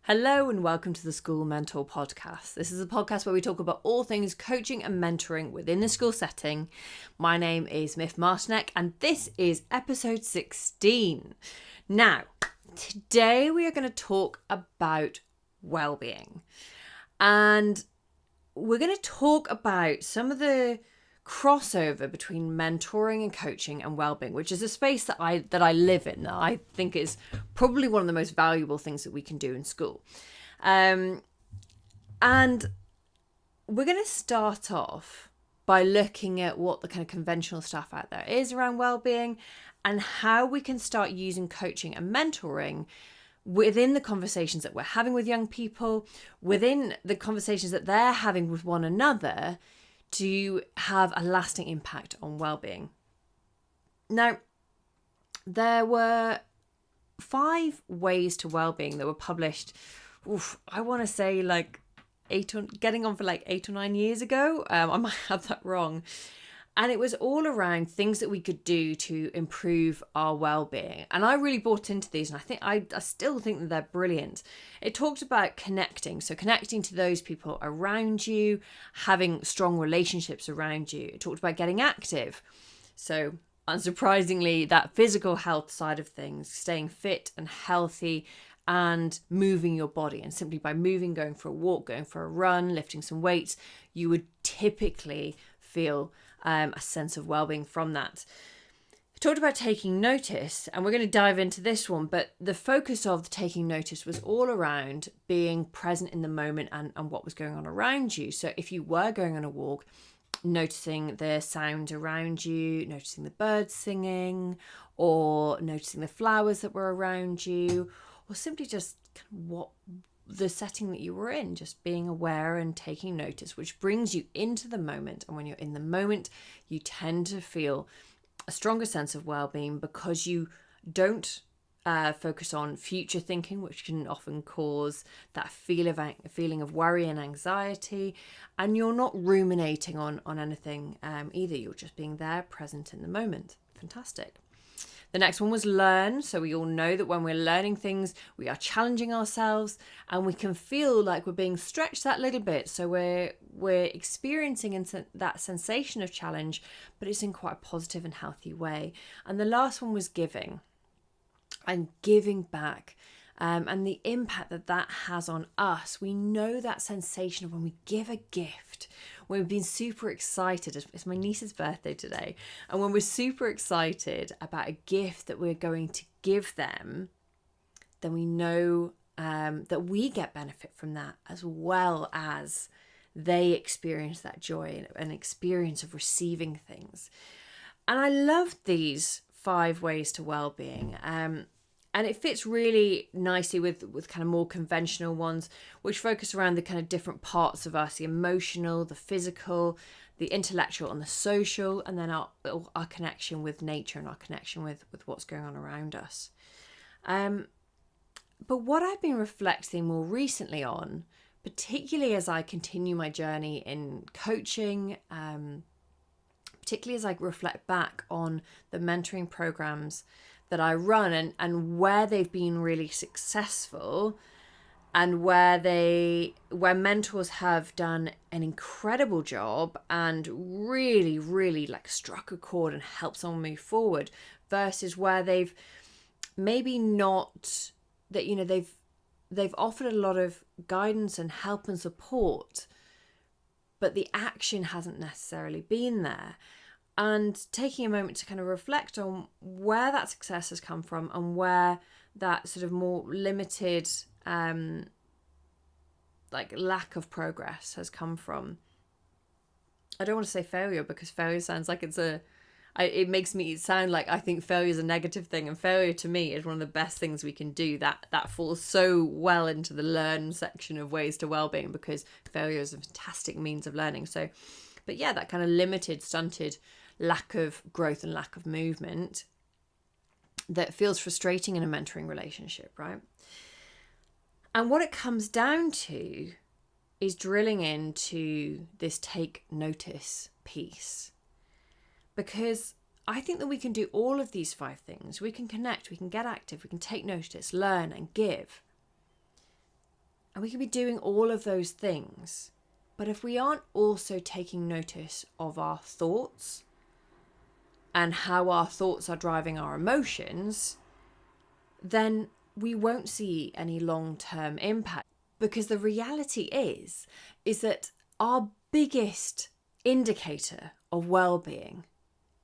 Hello and welcome to the School Mentor Podcast. This is a podcast where we talk about all things coaching and mentoring within the school setting. My name is Miff Martinek and this is episode 16. Now, today we are going to talk about well-being. And we're going to talk about some of the crossover between mentoring and coaching and well-being, which is a space that I live in, that I think is probably one of the most valuable things that we can do in school. And we're going to start off by looking at what the kind of conventional stuff out there is around well-being and how we can start using coaching and mentoring within the conversations that we're having with young people, within the conversations that they're having with one another, to have a lasting impact on well-being. Now, there were 5 ways to well-being that were published, I want to say getting on for 8 or 9 years ago. I might have that wrong. And it was all around things that we could do to improve our well-being. And I really bought into these, and I still think that they're brilliant. It talked about connecting. So connecting to those people around you, having strong relationships around you. It talked about getting active. So unsurprisingly, that physical health side of things, staying fit and healthy and moving your body. And simply by moving, going for a walk, going for a run, lifting some weights, you would typically feel a sense of well-being from that. I talked about taking notice, and we're going to dive into this one, but the focus of the taking notice was all around being present in the moment and what was going on around you. So if you were going on a walk, noticing the sound around you, noticing the birds singing, or noticing the flowers that were around you, or simply just what the setting that you were in, just being aware and taking notice, which brings you into the moment. And when you're in the moment, you tend to feel a stronger sense of well-being because you don't focus on future thinking, which can often cause that feeling of worry and anxiety. And you're not ruminating on anything either. You're just being there, present in the moment. Fantastic. The next one was learn. So we all know that when we're learning things, we are challenging ourselves and we can feel like we're being stretched that little bit. So we're experiencing that sensation of challenge, but it's in quite a positive and healthy way. And the last one was giving and giving back. And the impact that has on us. We know that sensation of when we give a gift, when we've been super excited. It's my niece's birthday today. And when we're super excited about a gift that we're going to give them, then we know that we get benefit from that as well as they experience that joy and experience of receiving things. And I love these 5 ways to well-being. And it fits really nicely with kind of more conventional ones, which focus around the kind of different parts of us, the emotional, the physical, the intellectual and the social, and then our connection with nature and our connection with what's going on around us. But what I've been reflecting more recently on, particularly as I continue my journey in coaching, particularly as I reflect back on the mentoring programs that I run and where they've been really successful and where mentors have done an incredible job and really, really struck a chord and helped someone move forward, versus where they've maybe not, that, they've offered a lot of guidance and help and support, but the action hasn't necessarily been there. And taking a moment to kind of reflect on where that success has come from and where that sort of more limited, lack of progress has come from. I don't want to say failure, because failure sounds like it makes me sound like I think failure is a negative thing. And failure to me is one of the best things we can do. That falls so well into the learn section of ways to wellbeing, because failure is a fantastic means of learning. So, but yeah, that kind of limited, stunted lack of growth and lack of movement that feels frustrating in a mentoring relationship, right? And what it comes down to is drilling into this take notice piece, because I think that we can do all of these 5 things. We can connect, we can get active, we can take notice, learn and give. And we can be doing all of those things. But if we aren't also taking notice of our thoughts and how our thoughts are driving our emotions, then we won't see any long-term impact. Because the reality is that our biggest indicator of well-being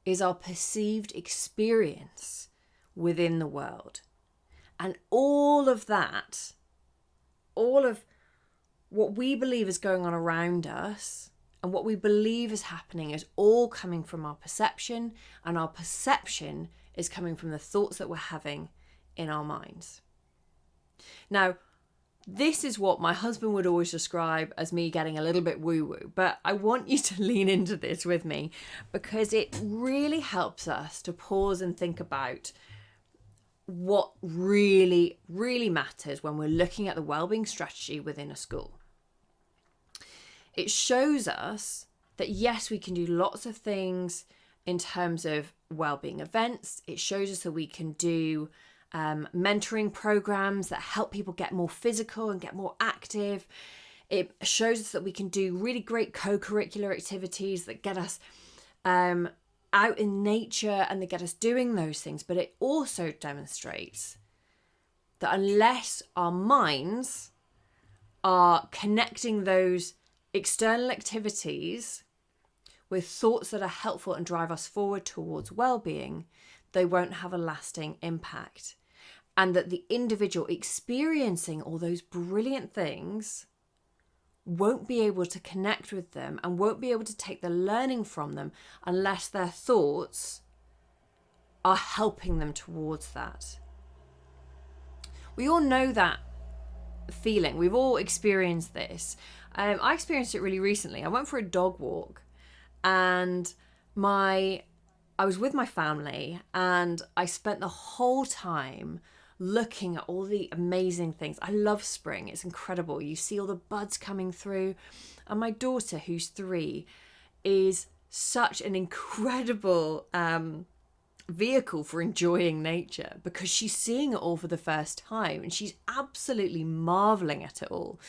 is our perceived experience within the world. And all of that, all of what we believe is going on around us and what we believe is happening is all coming from our perception, and our perception is coming from the thoughts that we're having in our minds. Now, this is what my husband would always describe as me getting a little bit woo-woo, but I want you to lean into this with me because it really helps us to pause and think about what really, really matters when we're looking at the wellbeing strategy within a school. It shows us that yes, we can do lots of things in terms of wellbeing events. It shows us that we can do mentoring programs that help people get more physical and get more active. It shows us that we can do really great co-curricular activities that get us out in nature and that get us doing those things. But it also demonstrates that unless our minds are connecting those external activities with thoughts that are helpful and drive us forward towards well-being, they won't have a lasting impact. And that the individual experiencing all those brilliant things won't be able to connect with them and won't be able to take the learning from them unless their thoughts are helping them towards that. We all know that feeling. We've all experienced this. I experienced it really recently. I went for a dog walk and I was with my family and I spent the whole time looking at all the amazing things. I love spring. It's incredible. You see all the buds coming through. And my daughter, who's 3, is such an incredible vehicle for enjoying nature because she's seeing it all for the first time and she's absolutely marveling at it all.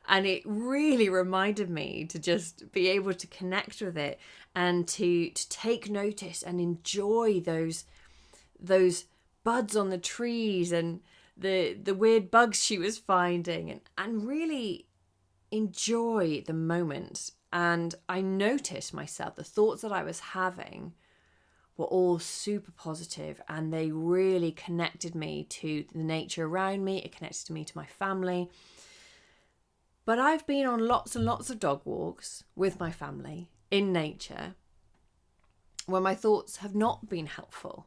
And it really reminded me to just be able to connect with it and to take notice and enjoy those buds on the trees and the weird bugs she was finding and really enjoy the moment. And I noticed myself, the thoughts that I was having were all super positive and they really connected me to the nature around me. It connected me to my family. But I've been on lots and lots of dog walks with my family in nature where my thoughts have not been helpful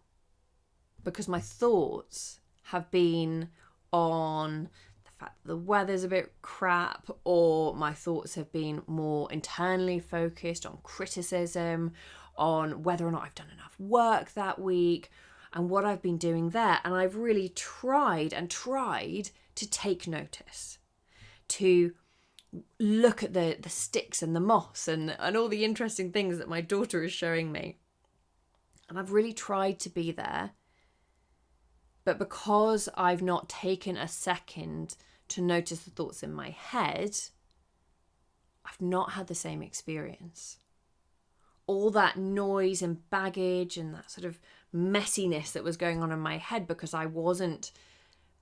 because my thoughts have been on the fact that the weather's a bit crap, or my thoughts have been more internally focused on criticism, on whether or not I've done enough work that week and what I've been doing there. And I've really tried to take notice, to look at the sticks and the moss and all the interesting things that my daughter is showing me. And I've really tried to be there. But because I've not taken a second to notice the thoughts in my head, I've not had the same experience. All that noise and baggage and that sort of messiness that was going on in my head because I wasn't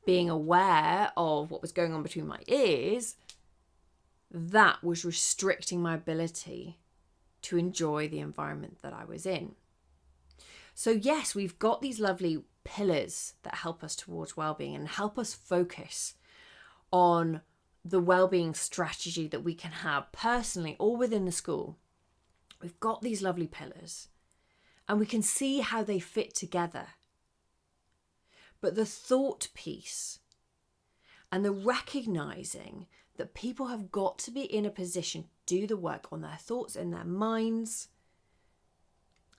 being aware of what was going on between my ears, that was restricting my ability to enjoy the environment that I was in. So yes, we've got these lovely pillars that help us towards well-being and help us focus on the well-being strategy that we can have personally or within the school. We've got these lovely pillars and we can see how they fit together. But the thought piece and the recognizing that people have got to be in a position to do the work on their thoughts and their minds,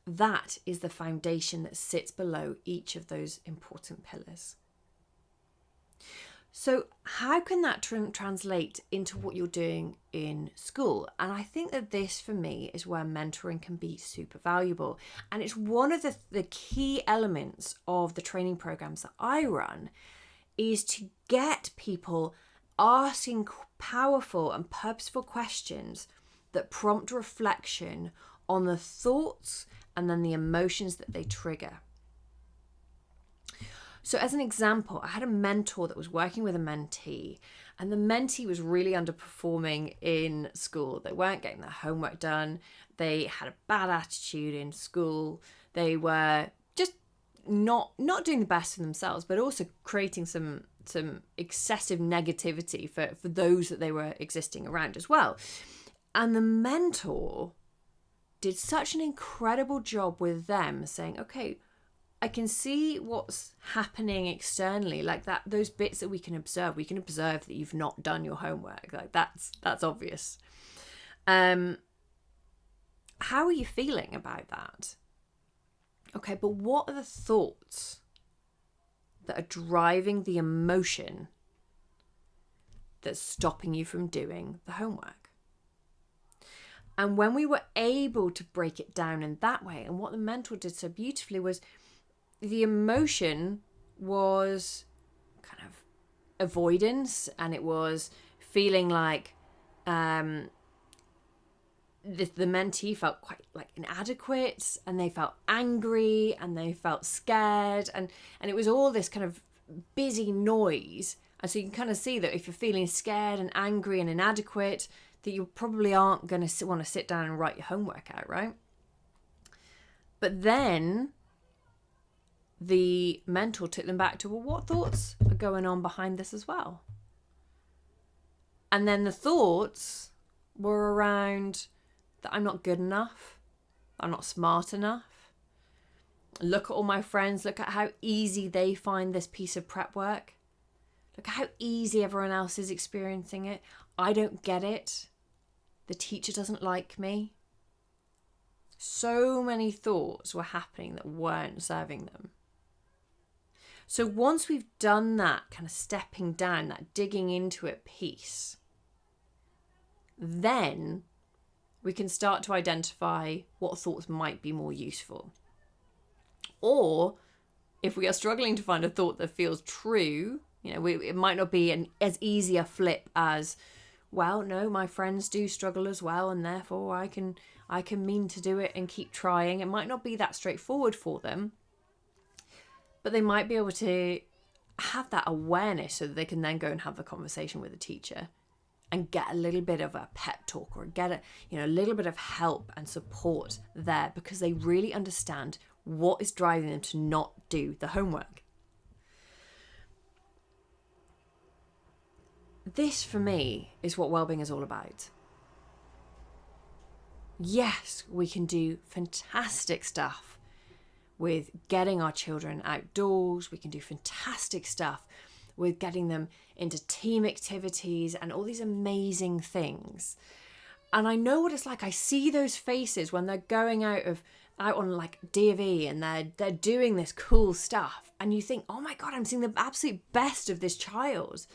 that is the foundation that sits below each of those important pillars. So how can that translate into what you're doing in school? And I think that this, for me, is where mentoring can be super valuable. And it's one of the key elements of the training programs that I run, is to get people asking powerful and purposeful questions that prompt reflection on the thoughts and then the emotions that they trigger. So as an example, I had a mentor that was working with a mentee, and the mentee was really underperforming in school. They weren't getting their homework done. They had a bad attitude in school. They were just not doing the best for themselves, but also creating some excessive negativity for those that they were existing around as well. And the mentor did such an incredible job with them, saying, okay, I can see what's happening externally, like that, those bits that we can observe. We can observe that you've not done your homework. Like that's obvious. How are you feeling about that? Okay, but what are the thoughts that are driving the emotion that's stopping you from doing the homework? And when we were able to break it down in that way, and what the mentor did so beautifully was, the emotion was kind of avoidance, and it was feeling like the mentee felt quite like inadequate, and they felt angry, and they felt scared, and it was all this kind of busy noise. And so you can kind of see that if you're feeling scared and angry and inadequate, that you probably aren't going to want to sit down and write your homework out, right? But then the mentor took them back to, well, what thoughts are going on behind this as well? And then the thoughts were around that I'm not good enough, I'm not smart enough. Look at all my friends, look at how easy they find this piece of prep work. Look at how easy everyone else is experiencing it. I don't get it. The teacher doesn't like me. So many thoughts were happening that weren't serving them. So once we've done that kind of stepping down, that digging into it piece, then we can start to identify what thoughts might be more useful. Or if we are struggling to find a thought that feels true, it might not be as easy a flip as, well, no, my friends do struggle as well, and therefore I can mean to do it and keep trying. It might not be that straightforward for them, but they might be able to have that awareness so that they can then go and have the conversation with the teacher and get a little bit of a pep talk, or get a little bit of help and support there, because they really understand what is driving them to not do the homework. This, for me, is what wellbeing is all about. Yes, we can do fantastic stuff with getting our children outdoors. We can do fantastic stuff with getting them into team activities and all these amazing things. And I know what it's like. I see those faces when they're going out on like D&V and they're doing this cool stuff. And you think, oh my God, I'm seeing the absolute best of this child.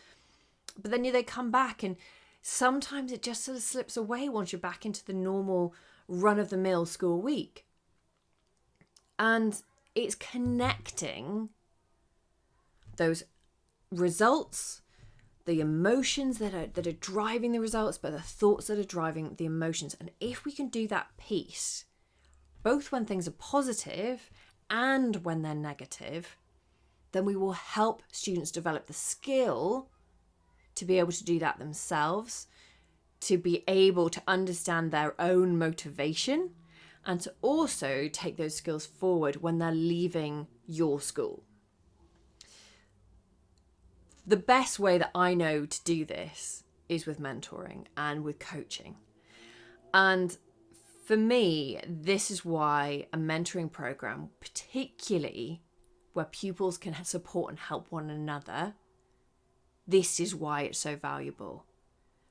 But then they come back, and sometimes it just sort of slips away once you're back into the normal run-of-the-mill school week. And it's connecting those results, the emotions that are driving the results, but the thoughts that are driving the emotions. And if we can do that piece, both when things are positive and when they're negative, then we will help students develop the skill to be able to do that themselves, to be able to understand their own motivation, and to also take those skills forward when they're leaving your school. The best way that I know to do this is with mentoring and with coaching. And for me, this is why a mentoring program, particularly where pupils can support and help one another, this is why it's so valuable,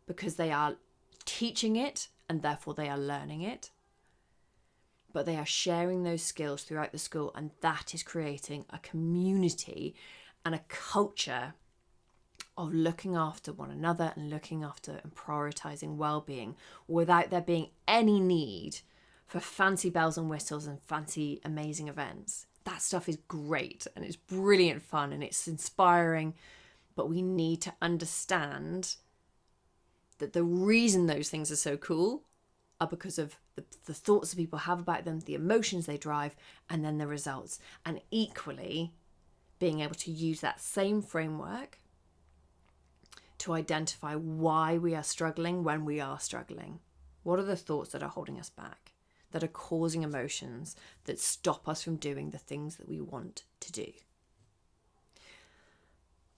because they are teaching it and therefore they are learning it, but they are sharing those skills throughout the school, and that is creating a community and a culture of looking after one another and looking after and prioritizing well-being without there being any need for fancy bells and whistles and fancy amazing events. That stuff is great and it's brilliant fun and it's inspiring, but we need to understand that the reason those things are so cool are because of the thoughts that people have about them, the emotions they drive, and then the results. And equally, being able to use that same framework to identify why we are struggling when we are struggling. What are the thoughts that are holding us back, that are causing emotions that stop us from doing the things that we want to do?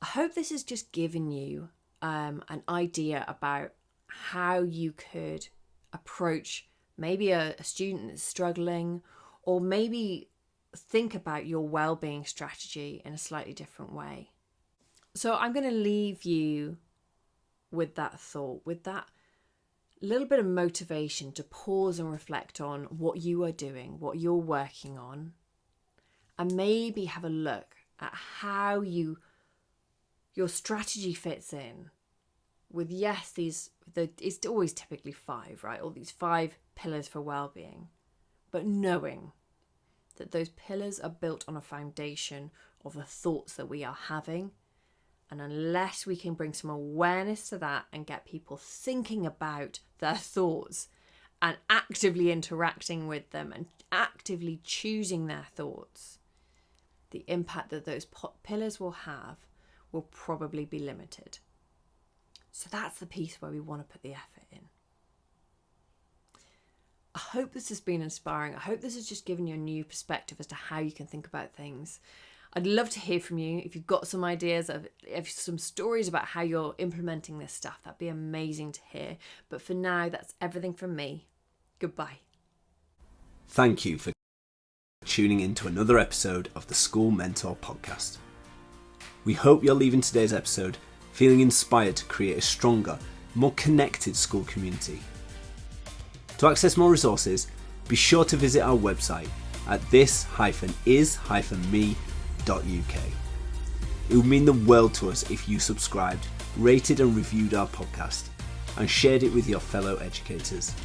I hope this has just given you an idea about how you could approach maybe a student that's struggling, or maybe think about your well-being strategy in a slightly different way. So I'm going to leave you with that thought, with that little bit of motivation to pause and reflect on what you are doing, what you're working on, and maybe have a look at how your strategy fits in with, yes, it's always typically 5, right? All these 5 pillars for well-being, but knowing that those pillars are built on a foundation of the thoughts that we are having. And unless we can bring some awareness to that and get people thinking about their thoughts and actively interacting with them and actively choosing their thoughts, the impact that those pillars will have will probably be limited. So that's the piece where we want to put the effort in. I hope this has been inspiring. I hope this has just given you a new perspective as to how you can think about things. I'd love to hear from you. If you've got some ideas, if some stories about how you're implementing this stuff, that'd be amazing to hear. But for now, that's everything from me. Goodbye. Thank you for tuning in to another episode of the School Mentor Podcast. We hope you're leaving today's episode feeling inspired to create a stronger, more connected school community. To access more resources, be sure to visit our website at this-is-me.uk. It would mean the world to us if you subscribed, rated and reviewed our podcast, and shared it with your fellow educators.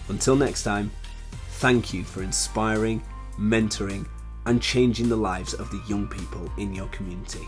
Until next time, thank you for inspiring, mentoring, and changing the lives of the young people in your community.